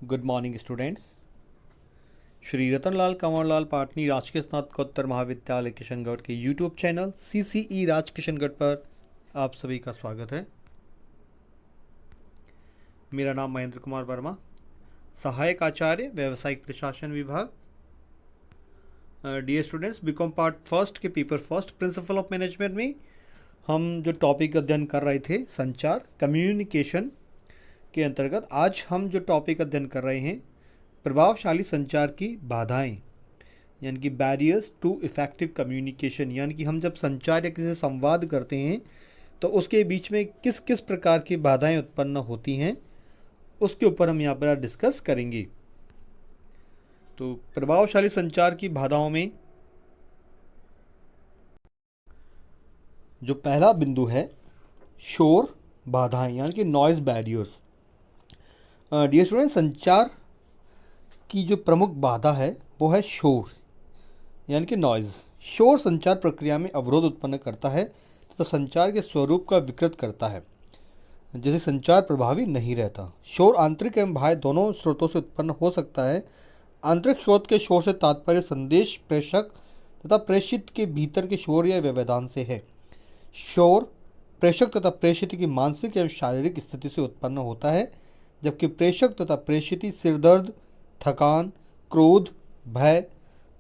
Good morning students. Shri Ratanlal Kanwarlal Patni राजकीय स्नातकोत्तर महाविद्यालय किशनगढ़ के YouTube channel CCE Raj Kishangarh पर आप सभी का स्वागत है। मेरा नाम महेंद्र कुमार वर्मा, सहायक आचार्य व्यावसायिक प्रशासन विभाग। Dear students, BCom part first के paper first principle of management में हम जो टॉपिक अध्ययन कर रहे थे संचार कम्युनिकेशन के अंतर्गत आज हम जो टॉपिक अध्ययन कर रहे हैं प्रभावशाली संचार की बाधाएं, यानी कि बैरियर्स टू इफेक्टिव कम्युनिकेशन। यानी कि हम जब संचार या किसी से संवाद करते हैं तो उसके बीच में किस किस प्रकार की बाधाएं उत्पन्न होती हैं, उसके ऊपर हम यहाँ पर डिस्कस करेंगे। तो प्रभावशाली संचार की बाधाओं में जो पहला बिंदु है शोर बाधाएं, यानी कि नॉइज बैरियर्स। डियर स्टूडेंट, संचार की जो प्रमुख बाधा है वो है शोर, यानी कि नॉइज़। शोर संचार प्रक्रिया में अवरोध उत्पन्न करता है तथा संचार के स्वरूप का विकृत करता है, जिससे संचार प्रभावी नहीं रहता। शोर आंतरिक एवं बाह्य दोनों स्रोतों से उत्पन्न हो सकता है। आंतरिक स्रोत के शोर से तात्पर्य संदेश प्रेषक तथा प्रेषित के भीतर के शोर या व्यवधान से है। शोर प्रेषक तथा प्रेषित की मानसिक एवं शारीरिक स्थिति से उत्पन्न होता है, जबकि प्रेषक तथा प्रेषित सिरदर्द, थकान, क्रोध, भय,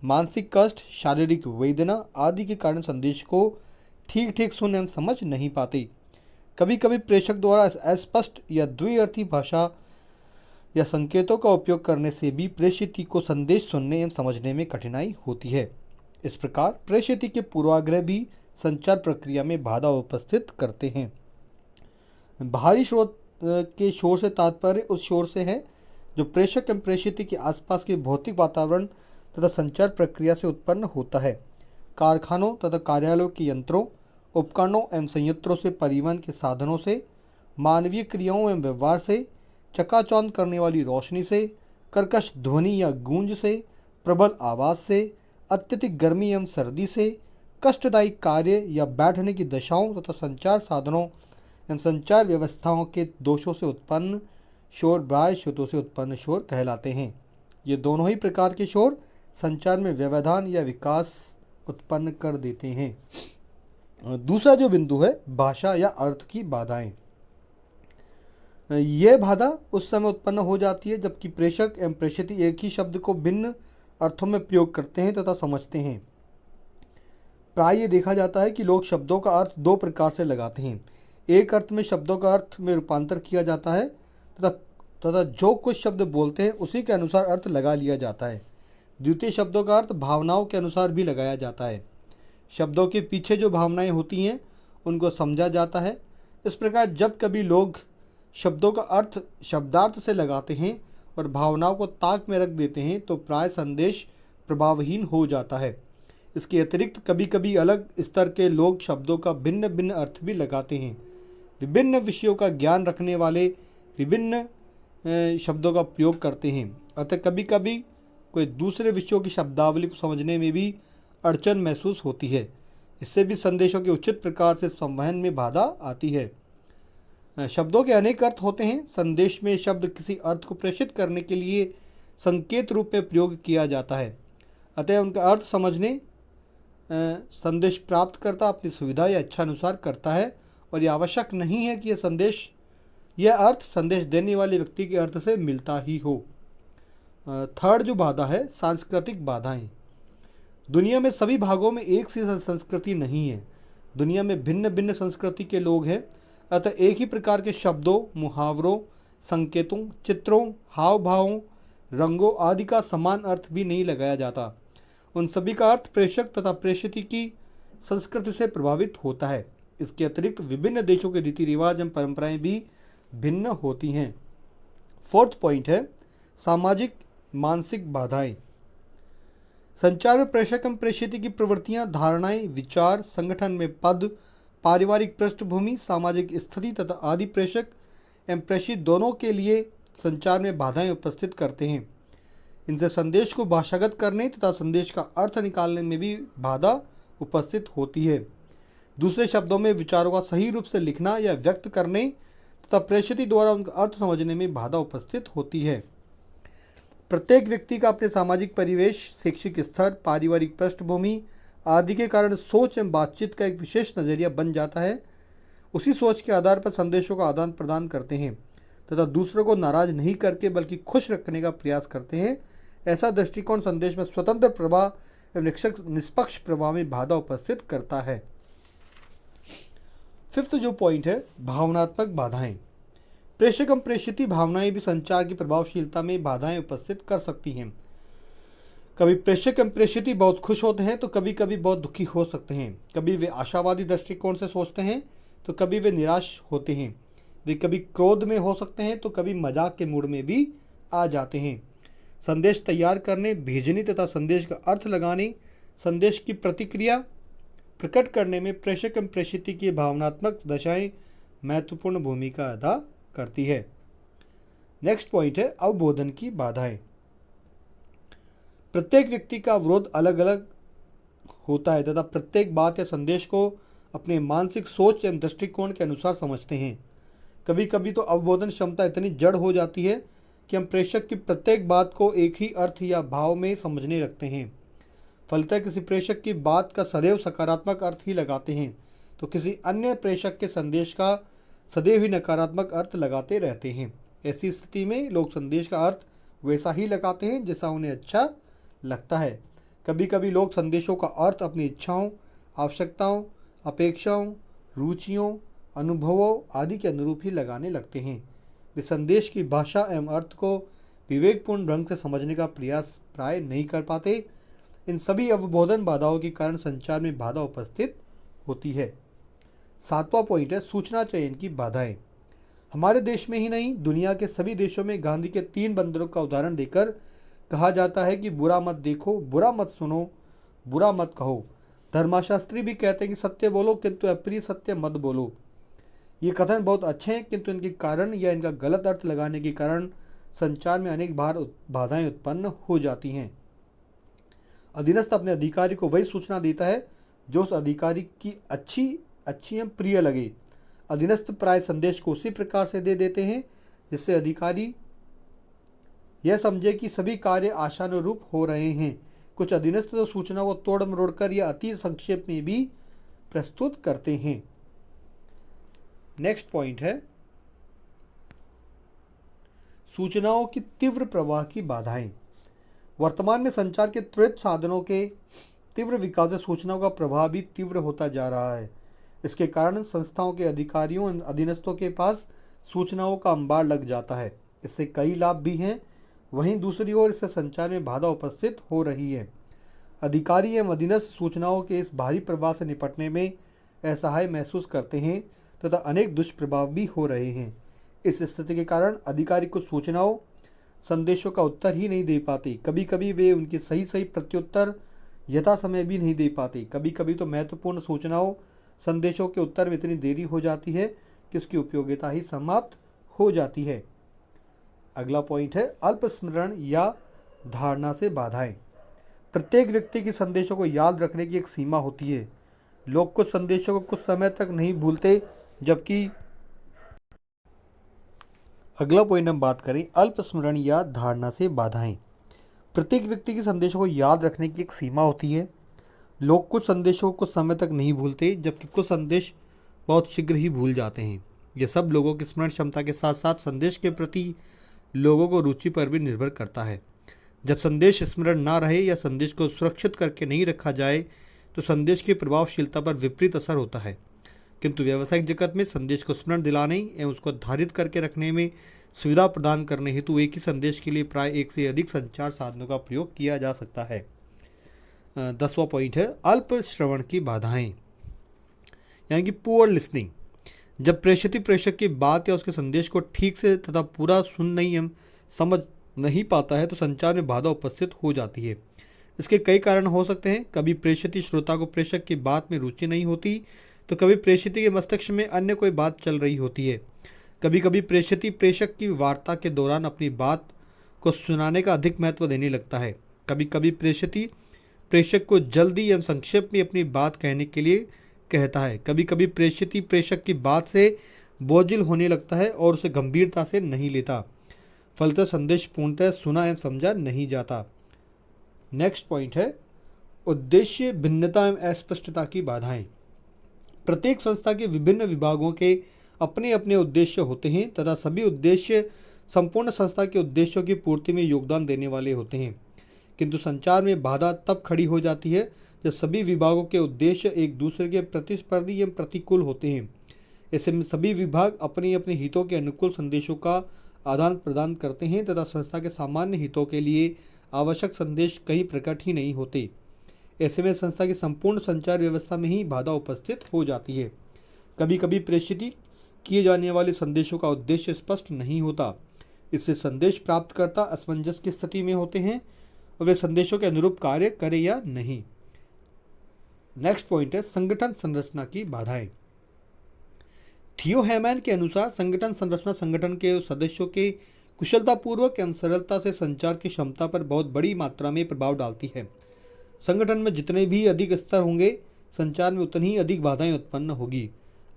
मानसिक कष्ट, शारीरिक वेदना आदि के कारण संदेश को ठीक ठीक सुन एवं समझ नहीं पाते। कभी कभी प्रेषक द्वारा अस्पष्ट या द्विअर्थी भाषा या संकेतों का उपयोग करने से भी प्रेषित को संदेश सुनने एवं समझने में कठिनाई होती है। इस प्रकार प्रेषित के पूर्वाग्रह भी संचार प्रक्रिया में बाधा उपस्थित करते हैं। बाहरी स्रोत के शोर से तात्पर्य उस शोर से है जो प्रेषक एवं प्रेषित के आसपास के भौतिक वातावरण तथा संचार प्रक्रिया से उत्पन्न होता है। कारखानों तथा कार्यालयों के यंत्रों, उपकरणों एवं संयंत्रों से, परिवहन के साधनों से, मानवीय क्रियाओं एवं व्यवहार से, चकाचौंध करने वाली रोशनी से, कर्कश ध्वनि या गूंज से, प्रबल आवाज़ से, अत्यधिक गर्मी एवं सर्दी से, कष्टदायी कार्य या बैठने की दशाओं तथा संचार साधनों एवं संचार व्यवस्थाओं के दोषों से उत्पन्न शोर बाह्य स्रोतों से उत्पन्न शोर कहलाते हैं। ये दोनों ही प्रकार के शोर संचार में व्यवधान या विकास उत्पन्न कर देते हैं। दूसरा जो बिंदु है भाषा या अर्थ की बाधाएं। यह बाधा उस समय उत्पन्न हो जाती है जबकि प्रेषक एवं प्रेषित एक ही शब्द को भिन्न अर्थों में प्रयोग करते हैं तथा समझते हैं। प्राय ये देखा जाता है कि लोग शब्दों का अर्थ दो प्रकार से लगाते हैं। एक अर्थ में शब्दों का अर्थ में रूपांतर किया जाता है तथा जो कुछ शब्द बोलते हैं उसी के अनुसार अर्थ लगा लिया जाता है। द्वितीय शब्दों का अर्थ भावनाओं के अनुसार भी लगाया जाता है। शब्दों के पीछे जो भावनाएं होती हैं उनको समझा जाता है। इस प्रकार जब कभी लोग शब्दों का अर्थ शब्दार्थ से लगाते हैं और भावनाओं को ताक में रख देते हैं तो प्राय संदेश प्रभावहीन हो जाता है। इसके अतिरिक्त कभी कभी अलग स्तर के लोग शब्दों का भिन्न भिन्न अर्थ भी लगाते हैं। विभिन्न विषयों का ज्ञान रखने वाले विभिन्न शब्दों का प्रयोग करते हैं, अतः कभी कभी कोई दूसरे विषयों की शब्दावली को समझने में भी अड़चन महसूस होती है। इससे भी संदेशों के उचित प्रकार से संवहन में बाधा आती है। शब्दों के अनेक अर्थ होते हैं। संदेश में शब्द किसी अर्थ को प्रेषित करने के लिए संकेत रूप में प्रयोग किया जाता है, अतः उनका अर्थ समझने संदेश प्राप्तकर्ता अपनी सुविधा या इच्छा अनुसार करता है और यह आवश्यक नहीं है कि यह अर्थ संदेश देने वाले व्यक्ति के अर्थ से मिलता ही हो। थर्ड जो बाधा है सांस्कृतिक बाधाएं। दुनिया में सभी भागों में एक सी संस्कृति नहीं है। दुनिया में भिन्न भिन्न संस्कृति के लोग हैं, अतः एक ही प्रकार के शब्दों, मुहावरों, संकेतों, चित्रों, हाव भावों, रंगों आदि का समान अर्थ भी नहीं लगाया जाता। उन सभी का अर्थ प्रेषक तथा प्रेषित की संस्कृति से प्रभावित होता है। इसके अतिरिक्त विभिन्न देशों के रीति रिवाज एवं परंपराएं भी भिन्न होती हैं। फोर्थ पॉइंट है सामाजिक मानसिक बाधाएं। संचार में प्रेषक एवं प्रेषित की प्रवृत्तियां, धारणाएं, विचार, संगठन में पद, पारिवारिक पृष्ठभूमि, सामाजिक स्थिति तथा आदि प्रेषक एवं प्रेषित दोनों के लिए संचार में बाधाएं उपस्थित करते हैं। इनसे संदेश को भाषागत करने तथा संदेश का अर्थ निकालने में भी बाधा उपस्थित होती है। दूसरे शब्दों में विचारों का सही रूप से लिखना या व्यक्त करने तथा प्रेषित द्वारा उनका अर्थ समझने में बाधा उपस्थित होती है। प्रत्येक व्यक्ति का अपने सामाजिक परिवेश, शैक्षिक स्तर, पारिवारिक पृष्ठभूमि आदि के कारण सोच एवं बातचीत का एक विशेष नज़रिया बन जाता है। उसी सोच के आधार पर संदेशों का आदान प्रदान करते हैं तथा दूसरों को नाराज नहीं करके बल्कि खुश रखने का प्रयास करते हैं। ऐसा दृष्टिकोण संदेश में स्वतंत्र प्रवाह एवं निष्पक्ष प्रवाह में बाधा उपस्थित करता है। फिफ्थ जो पॉइंट है, भावनात्मक बाधाएं। प्रेषक एवं प्रेषित भावनाएं भी संचार की प्रभावशीलता में बाधाएं उपस्थित कर सकती हैं। कभी प्रेषक एवं प्रेषित बहुत खुश होते हैं तो कभी कभी बहुत दुखी हो सकते हैं। कभी वे आशावादी दृष्टिकोण से सोचते हैं तो कभी वे निराश होते हैं। वे कभी क्रोध में हो सकते हैं तो कभी मजाक के मूड में भी आ जाते हैं। संदेश तैयार करने, भेजने तथा संदेश का अर्थ लगाने, संदेश की प्रतिक्रिया प्रकट करने में प्रेषक एवं प्रेषित की भावनात्मक दशाएं महत्वपूर्ण भूमिका अदा करती है। नेक्स्ट पॉइंट है अवबोधन की बाधाएं। प्रत्येक व्यक्ति का अवरोध अलग अलग होता है तथा प्रत्येक बात या संदेश को अपने मानसिक सोच एवं दृष्टिकोण के अनुसार समझते हैं। कभी कभी तो अवबोधन क्षमता इतनी जड़ हो जाती है कि हम प्रेषक की प्रत्येक बात को एक ही अर्थ या भाव में समझने लगते हैं। फलतः किसी प्रेषक की बात का सदैव सकारात्मक अर्थ ही लगाते हैं तो किसी अन्य प्रेषक के संदेश का सदैव ही नकारात्मक अर्थ लगाते रहते हैं। ऐसी स्थिति में लोग संदेश का अर्थ वैसा ही लगाते हैं जैसा उन्हें अच्छा लगता है। कभी कभी लोग संदेशों का अर्थ अपनी इच्छाओं, आवश्यकताओं, अपेक्षाओं, रुचियों, अनुभवों आदि के अनुरूप ही लगाने लगते हैं। वे संदेश की भाषा एवं अर्थ को विवेकपूर्ण ढंग से समझने का प्रयास प्राय नहीं कर पाते। इन सभी अवबोधन बाधाओं के कारण संचार में बाधा उपस्थित होती है। सातवां पॉइंट है सूचना चयन की बाधाएं। हमारे देश में ही नहीं, दुनिया के सभी देशों में गांधी के 3 बंदरों का उदाहरण देकर कहा जाता है कि बुरा मत देखो, बुरा मत सुनो, बुरा मत कहो। धर्मशास्त्री भी कहते हैं कि सत्य बोलो किंतु अप्रिय सत्य मत बोलो। ये कथन बहुत अच्छे हैं किंतु इनके कारण या इनका गलत अर्थ लगाने के कारण संचार में अनेक बार बाधाएं उत्पन्न हो जाती हैं। अधीनस्थ अपने अधिकारी को वही सूचना देता है जो उस अधिकारी की अच्छी एवं प्रिय लगे। अधीनस्थ प्राय संदेश को उसी प्रकार से दे देते हैं जिससे अधिकारी यह समझे कि सभी कार्य आशानुरूप हो रहे हैं। कुछ अधीनस्थ तो सूचना को तोड़ मरोड़ कर या अति संक्षेप में भी प्रस्तुत करते हैं। नेक्स्ट पॉइंट है सूचनाओं की तीव्र प्रवाह की बाधाएं। वर्तमान में संचार के त्वरित साधनों के तीव्र विकास से सूचनाओं का प्रवाह भी तीव्र होता जा रहा है। इसके कारण संस्थाओं के अधिकारियों एवं अधीनस्थों के पास सूचनाओं का अंबार लग जाता है। इससे कई लाभ भी हैं, वहीं दूसरी ओर इससे संचार में बाधा उपस्थित हो रही है। अधिकारी एवं अधीनस्थ सूचनाओं के इस भारी प्रवाह से निपटने में असहाय महसूस करते हैं तथा अनेक दुष्प्रभाव भी हो रहे हैं। इस स्थिति के कारण अधिकारी कुछ सूचनाओं, संदेशों का उत्तर ही नहीं दे पाते। कभी कभी वे उनके सही प्रत्युत्तर यथा समय भी नहीं दे पाते। कभी कभी तो महत्वपूर्ण सूचनाओं, संदेशों के उत्तर में इतनी देरी हो जाती है कि उसकी उपयोगिता ही समाप्त हो जाती है। अगला पॉइंट है अल्प स्मरण या धारणा से बाधाएं। प्रत्येक व्यक्ति की संदेशों को याद रखने की एक सीमा होती है। लोग कुछ संदेशों को कुछ समय तक नहीं भूलते, जबकि अगला पॉइंट हम बात करें अल्प स्मरण या धारणा से बाधाएं। प्रत्येक व्यक्ति के संदेशों को याद रखने की एक सीमा होती है। लोग कुछ संदेशों को कुछ समय तक नहीं भूलते, जबकि कुछ संदेश बहुत शीघ्र ही भूल जाते हैं। यह सब लोगों की स्मरण क्षमता के साथ साथ संदेश के प्रति लोगों को रुचि पर भी निर्भर करता है। जब संदेश स्मरण ना रहे या संदेश को सुरक्षित करके नहीं रखा जाए तो संदेश की प्रभावशीलता पर विपरीत असर होता है। किंतु व्यावसायिक जगत में संदेश को स्मरण दिलाने एवं उसको धारित करके रखने में सुविधा प्रदान करने हेतु एक ही संदेश के लिए प्राय एक से अधिक संचार साधनों का प्रयोग किया जा सकता है। 10वां पॉइंट है अल्प श्रवण की बाधाएं, यानी कि पुअर लिसनिंग। जब प्रेषक की बात या उसके संदेश को ठीक से तथा पूरा सुन नहीं एवं समझ नहीं पाता है तो संचार में बाधा उपस्थित हो जाती है। इसके कई कारण हो सकते हैं। कभी प्रेषित श्रोता को प्रेषक की बात में रुचि नहीं होती तो कभी प्रेषित के मस्तिष्क में अन्य कोई बात चल रही होती है। कभी कभी प्रेषक की वार्ता के दौरान अपनी बात को सुनाने का अधिक महत्व देने लगता है। कभी कभी प्रेषक को जल्दी या संक्षेप में अपनी बात कहने के लिए कहता है। कभी कभी प्रेषक की बात से बोझिल होने लगता है और उसे गंभीरता से नहीं लेता। फलतः संदेश पूर्णतः सुना एवं समझा नहीं जाता। नेक्स्ट पॉइंट है उद्देश्य भिन्नता एवं अस्पष्टता की बाधाएं। प्रत्येक संस्था के विभिन्न विभागों के अपने अपने उद्देश्य होते हैं तथा सभी उद्देश्य संपूर्ण संस्था के उद्देश्यों की पूर्ति में योगदान देने वाले होते हैं, किंतु संचार में बाधा तब खड़ी हो जाती है जब सभी विभागों के उद्देश्य एक दूसरे के प्रतिस्पर्धी एवं प्रतिकूल होते हैं। ऐसे में सभी विभाग अपने अपने हितों के अनुकूल संदेशों का आदान प्रदान करते हैं तथा संस्था के सामान्य हितों के लिए आवश्यक संदेश कहीं प्रकट ही नहीं होते। ऐसे में संस्था की संपूर्ण संचार व्यवस्था में ही बाधा उपस्थित हो जाती है। कभी कभी प्रेषित किए जाने वाले संदेशों का उद्देश्य स्पष्ट नहीं होता, इससे संदेश प्राप्तकर्ता असमंजस की स्थिति में होते हैं और वे संदेशों के अनुरूप कार्य करें या नहीं। नेक्स्ट पॉइंट है संगठन संरचना की बाधाएं। थियो हैमैन के अनुसार संगठन संरचना संगठन के सदस्यों के कुशलतापूर्वक एवं सरलता से संचार की क्षमता पर बहुत बड़ी मात्रा में प्रभाव डालती है। संगठन में जितने भी अधिक स्तर होंगे संचार में उतनी ही अधिक बाधाएं उत्पन्न होगी।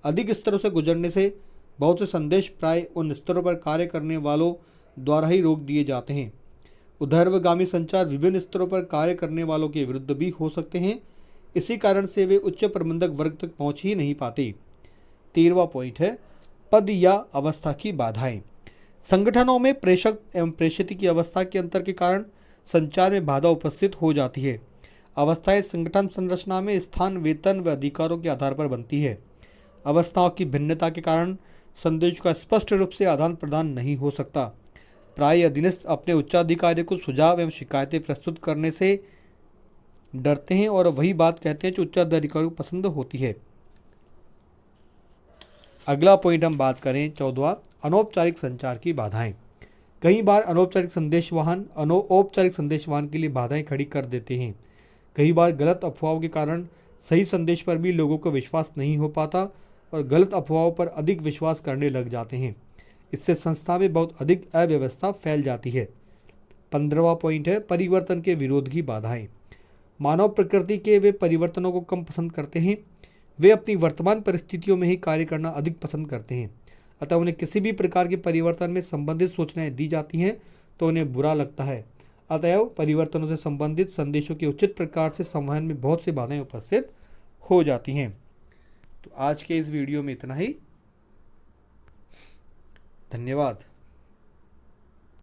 अधिक स्तरों से गुजरने से बहुत से संदेश प्राय उन स्तरों पर कार्य करने वालों द्वारा ही रोक दिए जाते हैं। ऊर्ध्वगामी संचार विभिन्न स्तरों पर कार्य करने वालों के विरुद्ध भी हो सकते हैं, इसी कारण से वे उच्च प्रबंधक वर्ग तक पहुंच ही नहीं पाते। 13वां पॉइंट है पद या अवस्था की बाधाएं। संगठनों में प्रेषक एवं प्रेषित की अवस्था के अंतर के कारण संचार में बाधा उपस्थित हो जाती है। अवस्थाएं संगठन संरचना में स्थान, वेतन व अधिकारों के आधार पर बनती है। अवस्थाओं की भिन्नता के कारण संदेश का स्पष्ट रूप से आदान प्रदान नहीं हो सकता। प्राय अधीनस्थ अपने उच्चाधिकारी को सुझाव एवं शिकायतें प्रस्तुत करने से डरते हैं और वही बात कहते हैं जो उच्चाधिकारी को पसंद होती है। अगला पॉइंट हम बात करें 14वां अनौपचारिक संचार की बाधाएं। कई बार अनौपचारिक संदेशवाहन के लिए बाधाएं खड़ी कर देते हैं। कई बार गलत अफवाहों के कारण सही संदेश पर भी लोगों को विश्वास नहीं हो पाता और गलत अफवाहों पर अधिक विश्वास करने लग जाते हैं। इससे संस्था में बहुत अधिक अव्यवस्था फैल जाती है। 15वां पॉइंट है परिवर्तन के विरोध की बाधाएं। मानव प्रकृति के वे परिवर्तनों को कम पसंद करते हैं। वे अपनी वर्तमान परिस्थितियों में ही कार्य करना अधिक पसंद करते हैं, अतः उन्हें किसी भी प्रकार के परिवर्तन में संबंधित सूचनाएं दी जाती हैं तो उन्हें बुरा लगता है। अतएव परिवर्तनों से संबंधित संदेशों के उचित प्रकार से संवहन में बहुत सी बाधाएं उपस्थित हो जाती हैं। तो आज के इस वीडियो में इतना ही। धन्यवाद।